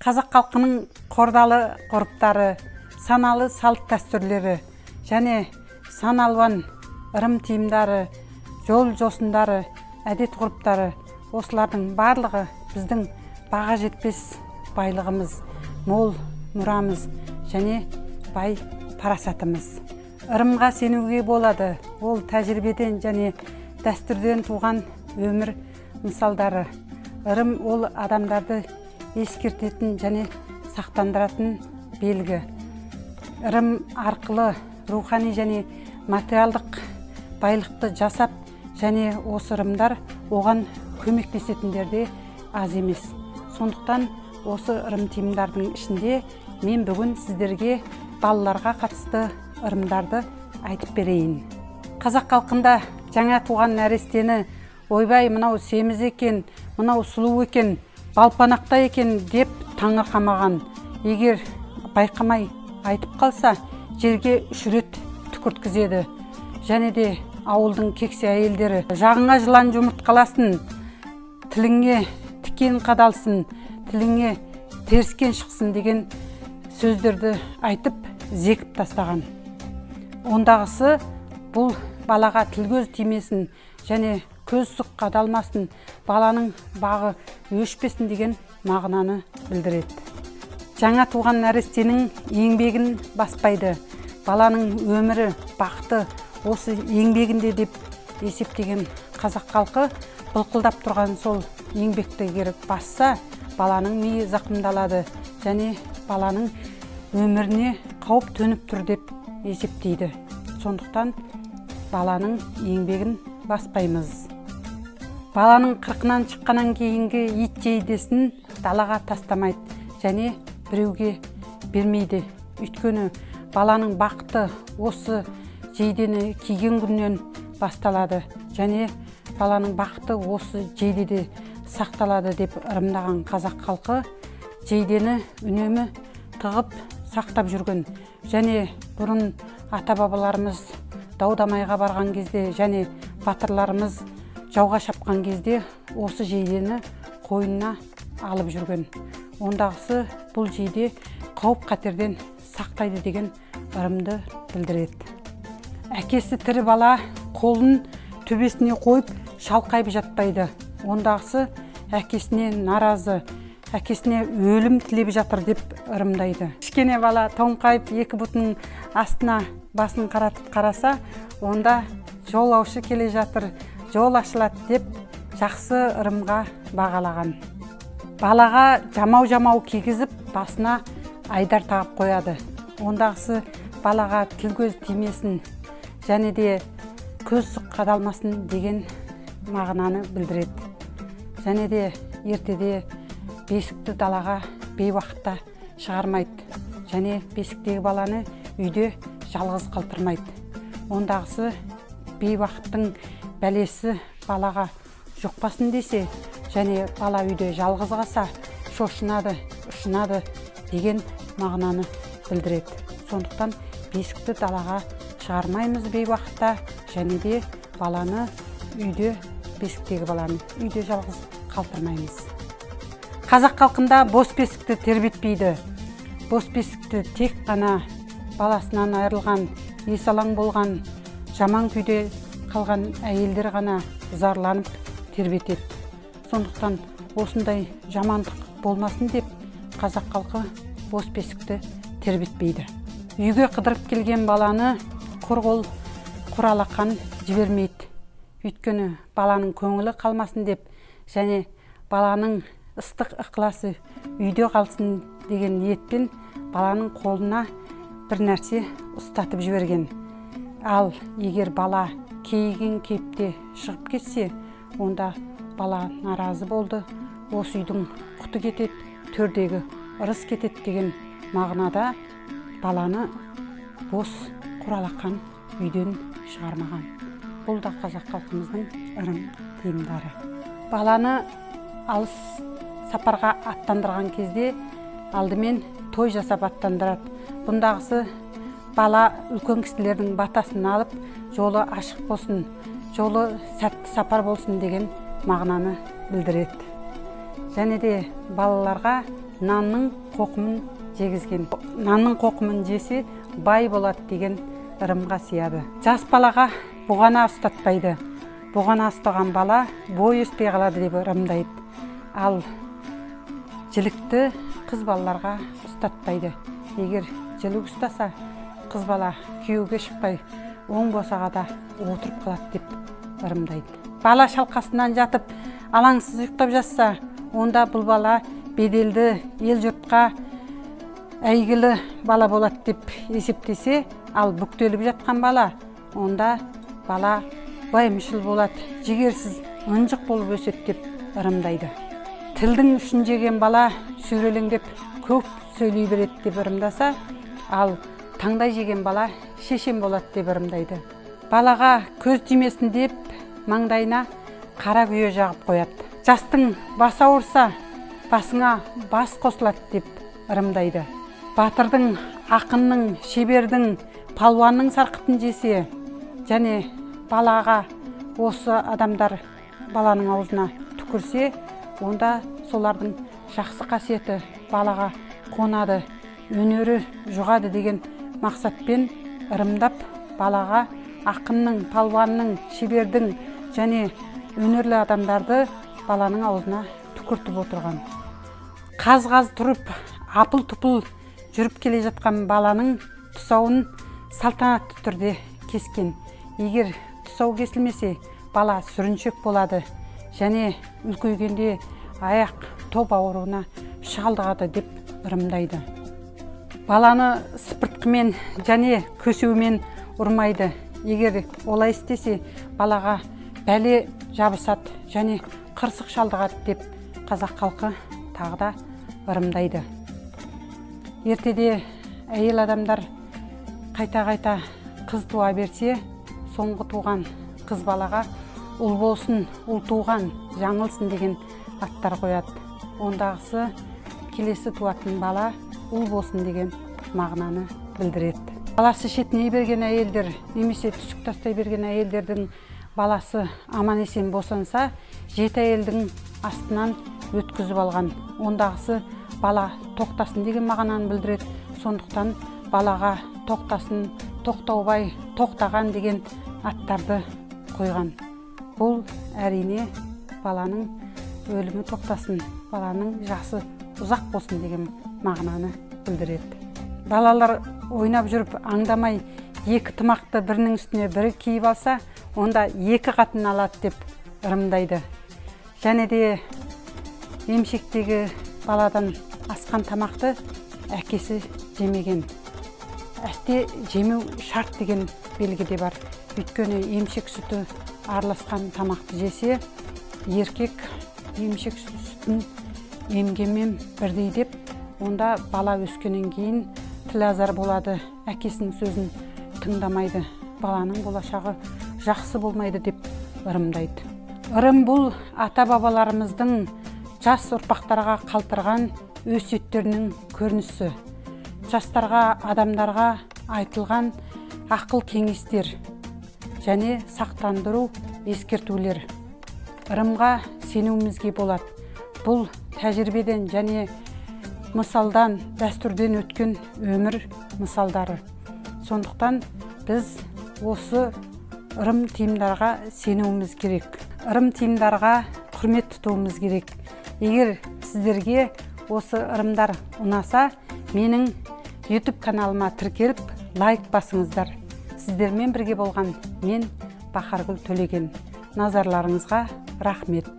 Қазақ халқының қордалы ғұрыптары, саналы салт дәстүрлері және сан алуан ырым тиымдары, жол жосындары, әдет ғұрыптары, осылардың барлығы біздің баға жетпес байлығымыз, мол мұрамыз және бай парасатымыз. Ырымға сенуге болады. Ол тәжірибеден және дәстүрден туған өмір мысалдары. Ырым ол адамдарды ескертетін және сақтандыратын белгі. Ырым арқылы рухани және материалдық байлықты жасап, және осы ырымдар оған көмектесетіндер де аз емес. Сондықтан осы ырым тиымдардың ішінде мен бүгін сіздерге балаларға қатысты ырымдарды айтып берейін. Қазақ халқында жаңа туған нәрестені ойбай, мынау семіз екен, мынау сұлу екен, балпанақта екен деп таңырқамаған. Егер байқамай айтып қалса, жерге 3 рет түкірткізеді. Және де ауылдың кексе әйелдері жағыңа жылан жұмыртқаласын, тіліңе тікен қадалсын, тіліңе теріскен шықсын деген сөздерді айтып зекіп тастаған. Ондағысы бұл балаға тіл көз тимесін және көз сұқ қадалмасын, баланың бағы өшпесін деген мағынаны білдіреді. Жаңа туған нәрестенің еңбегін баспайды. Баланың өмірі, бақыты осы еңбегінде деп есептеген қазақ халқы былқылдап тұрған сол еңбекті егеріп басса, баланың миы зақымдалады және баланың өміріне қауіп төніп тұр деп есептейді. Сондықтан баланың еңбегін баспаймыз. Баланың 40-нан шыққаннан кейінгі ит жейдесін далаға тастамайды және біреуге бермейді. Өйткені баланың бақыты осы жейдені киген күннен басталады және баланың бақыты осы жейдеде сақталады деп ырымдаған қазақ халқы жейдені үнемі тығып сақтап жүрген. Және бұрын ата-бабаларымыз дау-дамайға барған кезде және батырларымыз жауға шапқан кезде осы жейдені қойнына алып жүрген. Ондағысы бұл жейде қауіп қатерден сақтайды деген ырымды білдіреді. Әкесі тірі бала қолын төбесіне қойып шалқайып жатпайды. Ондағысы әкесіне наразы, әкесіне өлім тілеп жатыр деп ырымдайды. Кішкене бала тоңқайып екі бұтының астына басын қаратып қараса, онда жолаушы келе жатыр, жол ашылады деп жақсы ырымға бағалаған. Балаға жамау кигізіп, басына айдар тағып қояды. Ондағысы балаға тіл көз тимесін және де көз сұқ қадалмасын деген мағынаны білдіреді. Және де ертеде бесікті далаға бейуақытта шығармайды және бесіктегі баланы үйде жалғыз қалдырмайды. Ондағысы бейуақыттың бәлесі балаға жұқпасын десе және бала үйде жалғыз қалса шошынады, ұшынады деген мағынаны білдіреді. Сондықтан бесікті далаға шығармаймыз бейуақытта және де баланы үйде, бесіктегі баланы үйде жалғыз қалдырмаймыз. Қазақ халқында бос бесікті тербетпейді. Бос бесікті тек қана баласынан айырылған, есалаң болған, жаман күйде қалған әйелдер ғана зарланып тербетеді. Сондықтан осындай жамандық болмасын деп қазақ халқы бос бесікті тербетпейді. Үйге қыдырып келген баланы құр қол, құр алақан жібермейді. Өйткені баланың көңілі қалмасын деп және баланың ыстық ықыласы үйде қалсын деген ниетпен баланың қолына бір нәрсе ұстатып жіберген. Ал егер бала кейген кепте шығып кетсе, онда бала наразы болды, осы үйдің құты кетеді, төрдегі ырыс кетеді деген мағынада баланы бос құралақан үйден шығармаған. Бұл да қазақ халқымыздың ырым тиымдары. Баланы алыс сапарға аттандырған кезде алдымен той жасап аттандырады. Бұндағысы бала үлкен кісілердің батасын алып, жолы ашық болсын, жолы сәтті сапар болсын деген мағынаны білдіреді. Және де балаларға нанның қоқымын жегізген. Нанның қоқымын жесе бай болады деген ырымға сияды. Жас балаға бұғана ұстатпайды. Бұғана ұстаған бала бой өспей қалады деп ырымдайды. Ал жілікті қыз балаларға ұстатпайды. Егер жілік ұстаса, қыз бала күйеуге шықпай, оң босағада отырып қалады деп ырымдайды. Бала шалқасынан жатып, алаңсыз ұйықтап жатса, онда бұл бала беделді ел жұртқа әйгілі бала болады деп есептесе, ал бүктеліп жатқан бала, онда бала байымшыл болады, жігерсіз, ынжық болып өседі деп ырымдайды. Тілдің үшін жеген бала сүйрелеңдеп көп сөйлей береді деп ырымдаса, ал таңдай жеген бала шешен болады деп ырымдайды. Балаға көз тимесін деп маңдайына қара күйе жағып қояды. Жастың басы ауырса, басыңа бас қосылады деп ырымдайды. Батырдың, ақынның, шебердің, палуанның сарқытын жесе, және балаға осы адамдар баланың аузына түкірсе, онда солардың жақсы қасиеті балаға қонады, өнері жұғады деген мақсатпен ырымдап, балаға ақынның, палуанның, шебердің және өнерлі адамдарды баланың аузына түкіртіп отырған. Қаз-қаз тұрып, апыл-тұпыл жүріп келе жатқан баланың тұсауын салтанатты түрде кескен. Егер тұсау кесілмесе, бала сүріншек болады және үлкейгенде аяқ топ ауруына шалдығады деп ырымдайды. Баланы сыпыртқымен және көсеумен ұрмайды. Егер олай істесе, балаға бәле жабысады және қырсық шалдығады деп қазақ халқы тағы да ырымдайды. Ертеде әйел адамдар қайта-қайта қыз туа берсе, соңғы туған қыз балаға ұл болсын, ұл туған, жаңылсын деген аттар қояды. Ондағысы келесі туатын бала ұл болсын деген мағынаны білдіреді. Баласы шетіней берген әйелдер, немесе түсік тастай берген әйелдердің баласы аман-есен босанса, 7 әйелдің астынан өткізіп алған. Ондағысы бала тоқтасын деген мағынаны білдіреді. Сондықтан балаға тоқтасын, тоқтаубай, тоқтаған деген аттарды қойған. Бұл әрине баланың өлімі тоқтасын, баланың жасы ұзақ болсын деген мағынаны білдіреді. Балалар ойнап жүріп аңдамай екі тымақты бірінің үстіне бірі киіп алса, онда 2 қатын алады деп ырымдайды. Және де емшектегі баладан асқан тамақты әкесі жемеген. Әсте жемеу шарт деген белгі де бар. Өйткені емшек сүті араласқан тамақты жесе, еркек емшек сүтін емгенмен бірдей деп, онда бала өскеннен кейін тілі азар болады, әкесінің сөзін тыңдамайды, баланың болашағы жақсы болмайды деп ырымдайды. Ырым бұл ата-бабаларымыздың жас ұрпақтарға қалдырған өсиеттерінің көрінісі. Жастарға, адамдарға айтылған ақыл кеңестер және сақтандыру ескертулер. Ырымға сенуімізге болады. Бұл тәжірибеден және мысалдан, дәстүрден өткен өмір мысалдары. Сондықтан біз осы ырым тиымдарға сенуіміз керек. Ырым тиымдарға құрмет тұтуымыз керек. Егер сіздерге осы ырымдар ұнаса, менің YouTube каналыма тіркеліп, лайк басыңыздар. Сіздермен бірге болған мен Бахаргүл Төлеген. Назарларыңызға рахмет.